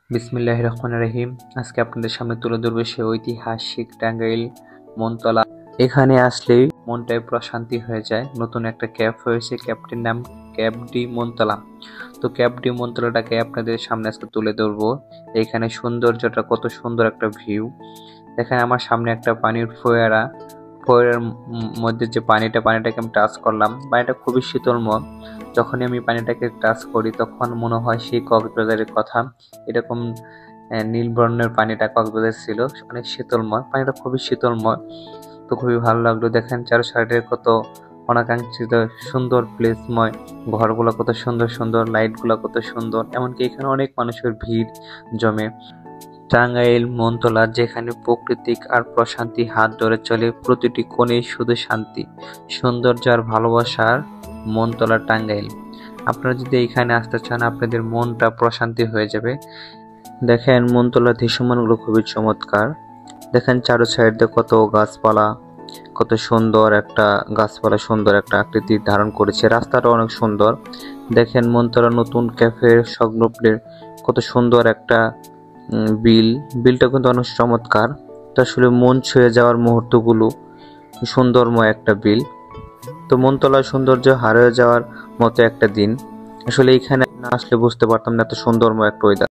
বিসমিল্লাহির রহমানির রহিম। আজকে আপনাদের সামনে তুলে ধরবো সেই ঐতিহাসিক টাঙ্গাইল মনতলা। এখানে আসলেই মনটাই প্রশান্তি হয়ে যায়। নতুন একটা ক্যাব হয়েছে, ক্যাবটির নাম ক্যাব ডি মনতলা। তো ক্যাব ডি মনতলাটাকে আপনাদের সামনে আজকে তুলে ধরবো। এখানে সৌন্দর্যটা কত সুন্দর একটা ভিউ। দেখেন আমার সামনে একটা পানির ফোয়ারা, ফোয়ারার মধ্যে যে পানিটাকে আমি টাচ করলাম, পানিটা খুবই শীতলময়। যখনই আমি পানিটাকে টাচ করি তখন মনে হয় সেই কক্সবাজারের কথা। এরকম নীল বর্ণের পানিটা কক্সবাজার ছিল, অনেক শীতলময়, পানিটা খুবই শীতলময়। তো খুবই ভালো লাগলো। দেখেন চার সাইডে কত অনাকাঙ্ক্ষিত সুন্দর প্লেসময়, ঘরগুলো কত সুন্দর সুন্দর, লাইটগুলো কত সুন্দর, এমনকি এখানে অনেক মানুষের ভিড় জমে। টাঙ্গাইল মনতলা, যেখানে প্রাকৃতিক আর প্রশান্তি হাত ধরে চলে, প্রতিটি কোণেই শুধু শান্তি, সৌন্দর্য আর ভালোবাসার মনতলা টাঙ্গাইল। আপনারা যদি এইখানে আসতে চান আপনাদের মনটা প্রশান্তি হয়ে যাবে। দেখেন মনতলার দৃশ্যমানগুলো খুবই চমৎকার। দেখেন চারো সাইড দিয়ে কত গাছপালা, কত সুন্দর একটা গাছপালা, সুন্দর একটা আকৃতি ধারণ করেছে। রাস্তাটা অনেক সুন্দর। দেখেন মনতলা নতুন ক্যাফে সংলগ্নের কত সুন্দর একটা বিলটা কিন্তু অনেক চমৎকার। তো আসলে মন ছুঁয়ে যাওয়ার মুহূর্তগুলো, সুন্দরময় একটা বিল। তো মনতলার সৌন্দর্য হারিয়ে যাওয়ার মতো একটা দিন। আসলে এখানে না আসলে বুঝতে পারতাম না এত সুন্দরময় একটা ওয়েদার।